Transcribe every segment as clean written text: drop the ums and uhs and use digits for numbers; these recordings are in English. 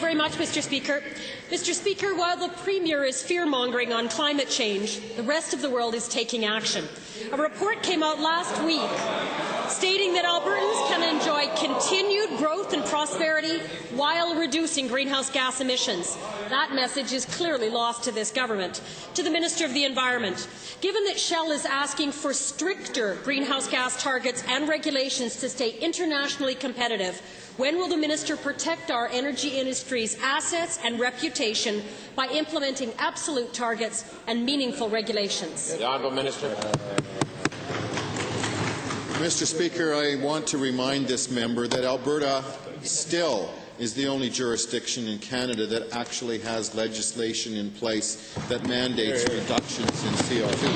very much, Mr. Speaker. Mr. Speaker, while the Premier is fear-mongering on climate change, the rest of the world is taking action. A report came out last week stating that Albertans can enjoy continued growth and prosperity while reducing greenhouse gas emissions. That message is clearly lost to this government. To the Minister of the Environment, given that Shell is asking for stricter greenhouse gas targets and regulations to stay internationally competitive, when will the Minister protect our energy industry's assets and reputation by implementing absolute targets and meaningful regulations? The Honourable Minister. Mr. Speaker, I want to remind this member that Alberta still is the only jurisdiction in Canada that actually has legislation in place that mandates reductions in CO2.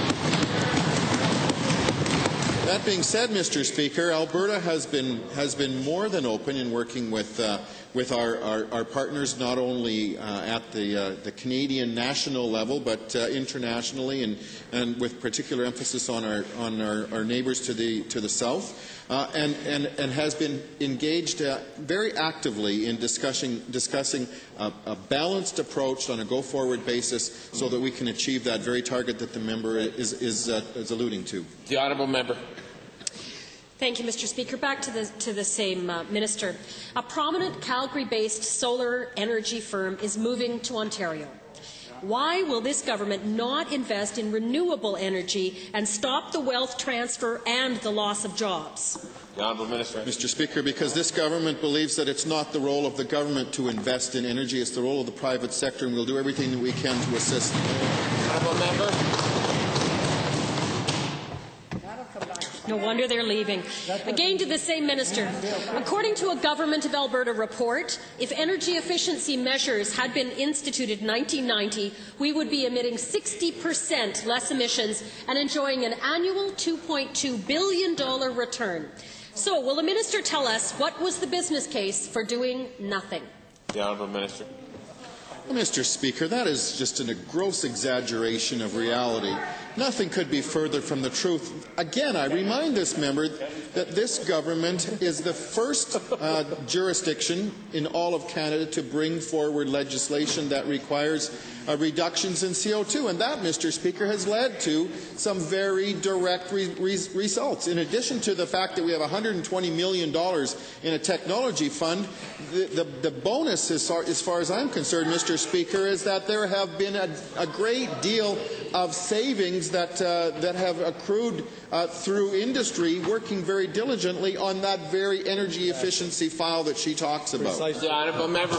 That being said, Mr. Speaker, Alberta has been more than open in working with our partners, not only at the Canadian national level, but internationally, and with particular emphasis on our neighbours to the south, and has been engaged very actively in discussing a balanced approach on a go-forward basis, so that we can achieve that very target that the member is alluding to. The honourable member. Thank you, Mr. Speaker. Back to the same minister. A prominent Calgary-based solar energy firm is moving to Ontario. Why will this government not invest in renewable energy and stop the wealth transfer and the loss of jobs? The Honourable Minister. Mr. Speaker, because this government believes that it's not the role of the government to invest in energy, it's the role of the private sector, and we'll do everything that we can to assist. Honourable member. No wonder they're leaving. Again to the same minister. According to a Government of Alberta report, if energy efficiency measures had been instituted in 1990, we would be emitting 60% less emissions and enjoying an annual $2.2 billion return. So, will the minister tell us what was the business case for doing nothing? The Honourable Minister. Well, Mr. Speaker, that is just a gross exaggeration of reality. Nothing could be further from the truth. Again, I remind this member that this government is the first jurisdiction in all of Canada to bring forward legislation that requires reductions in CO2, and that, Mr. Speaker, has led to some very direct results. In addition to the fact that we have $120 million in a technology fund, the bonus, as far as I'm concerned, Mr. Speaker, is that there have been a great deal of savings that have accrued through industry working very diligently on that very energy efficiency file that she talks about. The Honourable Member.